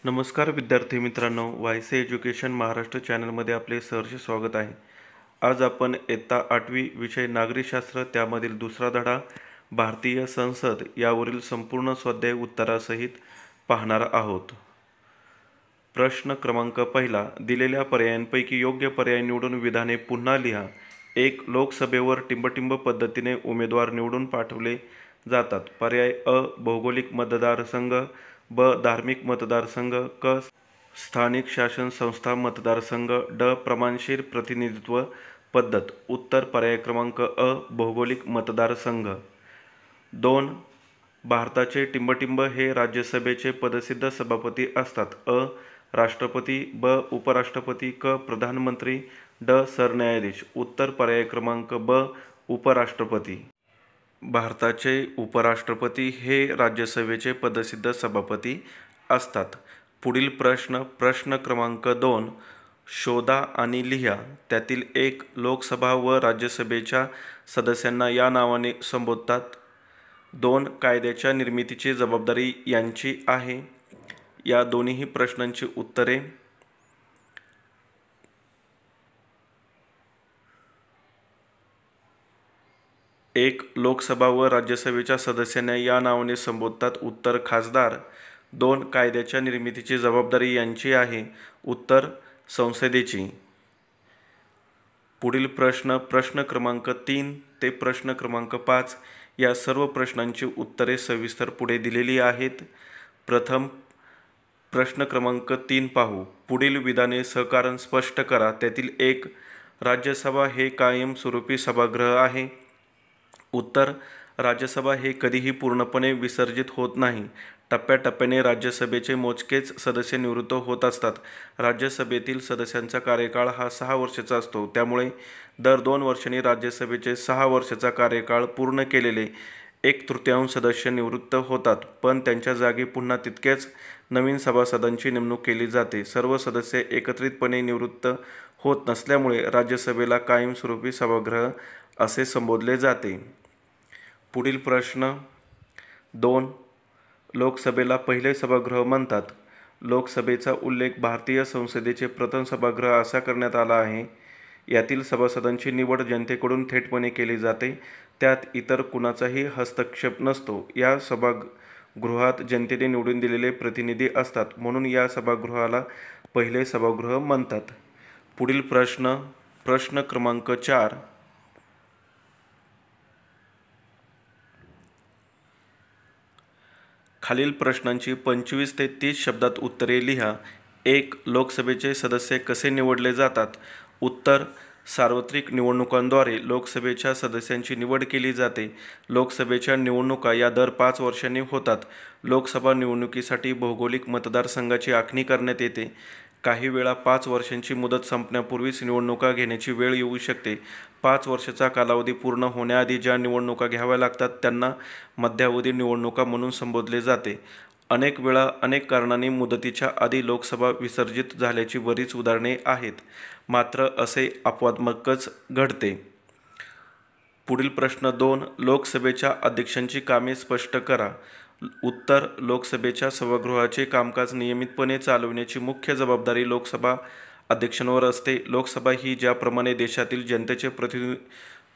नमस्कार विद्यार्थी मित्रांनो, वायसे एज्युकेशन महाराष्ट्र चॅनलमध्ये आपले सहर्ष स्वागत आहे. आज आपण इयत्ता 8वी विषय नागरिकशास्त्र त्यामधील दुसरा धडा भारतीय संसद यावरील संपूर्ण स्वाध्याय उत्तरासहित पाहणार आहोत. प्रश्न क्रमांक पहिला. दिलेल्या पर्यायांपैकी योग्य पर्याय निवडून विधाने पुन्हा लिहा. 1. लोकसभेवर टिंबटिंब पद्धतीने उमेदवार निवडून पाठवले जातात. पर्याय अ. भौगोलिक मतदारसंघ, ब. धार्मिक मतदारसंघ, क. स्थानिक शासन संस्था मतदारसंघ, ड. प्रमाणशीर प्रतिनिधित्व पद्धत. उत्तर पर्याय क्रमांक अ. भौगोलिक मतदारसंघ. 2. भारताचे टिंबटिंब हे राज्यसभेचे पदसिद्ध सभापती असतात. अ. राष्ट्रपती, ब. उपराष्ट्रपती, क. प्रधानमंत्री, ड. सरन्यायाधीश. उत्तर पर्याय क्रमांक ब. उपराष्ट्रपती. भारताचे उपराष्ट्रपती हे राज्यसभेचे पदसिद्ध सभापती असतात. पुढील प्रश्न क्रमांक 2. शोधा आणि लिहा. त्यातील 1. लोकसभा व राज्यसभेच्या सदस्यांना या नावाने संबोधतात. 2. कायद्याच्या निर्मितीची जबाबदारी यांची आहे. या दोन्ही प्रश्नांची उत्तरे. 1. लोकसभा व राज्यसभेच्या सदस्यांना या नावाने संबोधतात. उत्तर खासदार. 2. कायद्याच्या निर्मितीची जबाबदारी यांची आहे. उत्तर संसदेची. पुढील प्रश्न क्रमांक 3 ते प्रश्न क्रमांक 5 या सर्व प्रश्नांची उत्तरे सविस्तर पुढे दिलेली आहेत. प्रथम प्रश्न क्रमांक 3 पाहू. पुढील विधाने सहकारण स्पष्ट करा. त्यातील 1. राज्यसभा हे कायमस्वरूपी सभागृह आहे. उत्तर राज्यसभा हे कधीही पूर्णपणे विसर्जित होत नाही. टप्प्याटप्प्याने राज्यसभेचे मोजकेच सदस्य निवृत्त होत असतात. राज्यसभेतील सदस्यांचा कार्यकाळ हा 6 वर्षाचा असतो. त्यामुळे दर 2 वर्षांनी राज्यसभेचे 6 वर्षाचा कार्यकाळ पूर्ण केलेले 1/3 सदस्य निवृत्त होतात, पण त्यांच्या जागी पुन्हा तितक्याच नवीन सभासदांची नेमणूक केली जाते. सर्व सदस्य एकत्रितपणे निवृत्त होत नसल्यामुळे राज्यसभेला कायमस्वरूपी सभागृह असे संबोधले जाते. पुढील प्रश्न 2. लोकसभेला पहिले सभागृह म्हणतात. लोकसभेचा उल्लेख भारतीय संसदेचे प्रथम सभागृह असा करण्यात आला आहे. यातील सभासदांची निवड जनतेकडून थेटपणे केली जाते. त्यात इतर कुणाचाही हस्तक्षेप नसतो. या सभागृहात जनतेने निवडून दिलेले प्रतिनिधी असतात, म्हणून या सभागृहाला पहिले सभागृह म्हणतात. पुढील प्रश्न क्रमांक 4. खालील प्रश्नांची 25 ते 30 शब्दात उत्तरे लिहा. 1. लोकसभेचे सदस्य कसे निवडले जातात? उत्तर सार्वत्रिक निवडणुकांद्वारे लोकसभेच्या सदस्यांची निवड केली जाते. लोकसभेच्या निवडणुका या दर 5 वर्षांनी होतात. लोकसभा निवडणुकीसाठी भौगोलिक मतदारसंघाची आखणी करण्यात येते. काही वेळा 5 वर्षांची मुदत संपण्यापूर्वीच निवडणुका घेण्याची वेळ येऊ शकते. 5 वर्षाचा कालावधी पूर्ण होण्याआधी ज्या निवडणुका घ्याव्या लागतात त्यांना मध्यावधी निवडणुका म्हणून संबोधले जाते. अनेक वेळा अनेक कारणांनी मुदतीच्या आधी लोकसभा विसर्जित झाल्याची बरीच उदाहरणे आहेत, मात्र असे अपवादात्मकच घडते. पुढील प्रश्न 2. लोकसभेच्या अध्यक्षांची कामे स्पष्ट करा. उत्तर लोकसभेच्या सभागृहाचे कामकाज नियमितपणे चालविण्याची मुख्य जबाबदारी लोकसभा अध्यक्षांवर असते. लोकसभा ही ज्याप्रमाणे देशातील जनतेचे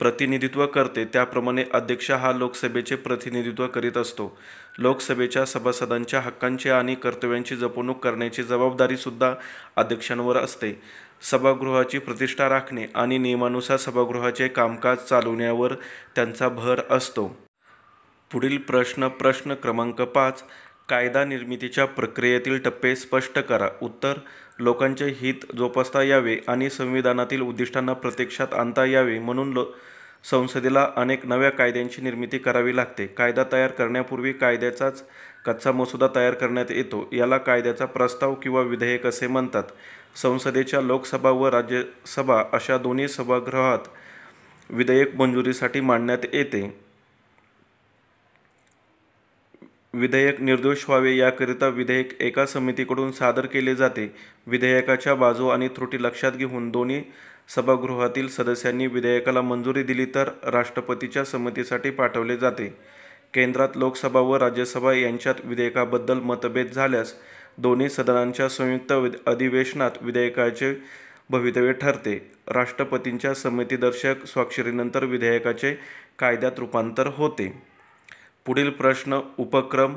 प्रतिनिधित्व करते, त्याप्रमाणे अध्यक्ष हा लोकसभेचे प्रतिनिधित्व करीत असतो. लोकसभेच्या सभासदांच्या हक्कांची आणि कर्तव्यांची जपणूक करण्याची जबाबदारी सुद्धा अध्यक्षांवर असते. सभागृहाची प्रतिष्ठा राखणे आणि नियमानुसार सभागृहाचे कामकाज चालविण्यावर त्यांचा भर असतो. पुढील प्रश्न क्रमांक 5. कायदा निर्मितीच्या प्रक्रियेतील टप्पे स्पष्ट करा. उत्तर लोकांचे हित जोपासता यावे आणि संविधानातील उद्दिष्टांना प्रत्यक्षात आणता यावे म्हणून संसदेला अनेक नव्या कायद्यांची निर्मिती करावी लागते. कायदा तयार करण्यापूर्वी कायद्याचाच कच्चा मसुदा तयार करण्यात येतो. याला कायद्याचा प्रस्ताव किंवा विधेयक असे म्हणतात. संसदेच्या लोकसभा व राज्यसभा अशा दोन्ही सभागृहात विधेयक मंजुरीसाठी मांडण्यात येते. विधेयक निर्दोष व्हावे याकरिता विधेयक एका समितीकडून सादर केले जाते. विधेयकाच्या बाजू आणि त्रुटी लक्षात घेऊन दोन्ही सभागृहातील सदस्यांनी विधेयकाला मंजुरी दिली तर राष्ट्रपतीच्या संमतीसाठी पाठवले जाते. केंद्रात लोकसभा व राज्यसभा यांच्यात विधेयकाबद्दल मतभेद झाल्यास दोन्ही सदनांच्या संयुक्त अधिवेशनात विधेयकाचे भवितव्य ठरते. राष्ट्रपतींच्या संमतीदर्शक स्वाक्षरीनंतर विधेयकाचे कायद्यात रूपांतर होते. पुढील प्रश्न. उपक्रम.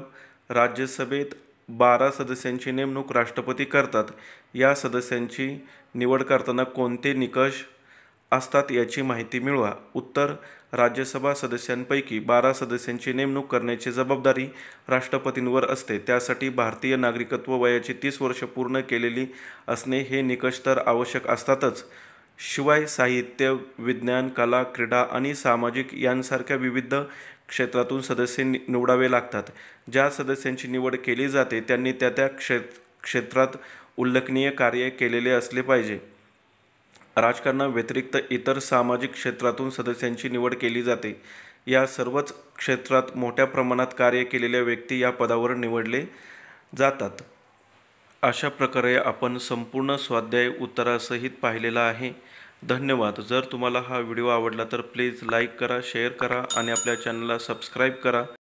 राज्यसभेत 12 सदस्यांची नेमणूक राष्ट्रपती करतात. या सदस्यांची निवड करताना कोणते निकष असतात याची माहिती मिळवा. उत्तर. राज्यसभा सदस्यांपैकी 12 सदस्यांची नेमणूक करण्याची जबाबदारी राष्ट्रपतींवर असते. त्यासाठी भारतीय नागरिकत्व वयाची 30 वर्ष पूर्ण केलेली असणे हे निकष तर आवश्यक असतातच. शिवाय साहित्य, विज्ञान, कला, क्रीडा आणि सामाजिक यांसारख्या विविध क्षेत्रातून सदस्य निवडावे लागतात. ज्या सदस्यांची निवड केली जाते त्यांनी त्या त्या क्षेत्रात उल्लेखनीय कार्य केलेले असले पाहिजे. राजकारणाव्यतिरिक्त इतर सामाजिक क्षेत्रातून सदस्यांची निवड केली जाते. या सर्वच क्षेत्रात मोठ्या प्रमाणात कार्य केलेल्या व्यक्ती या पदावर निवडले जातात. अशा प्रकारे आपण संपूर्ण स्वाध्याय उत्तरासहित पाहिलेला आहे. धन्यवाद. जर तुम्हाला हा व्हिडिओ आवडला तर प्लीज लाईक करा, शेअर करा आणि आपल्या चॅनलला सबस्क्राईब करा.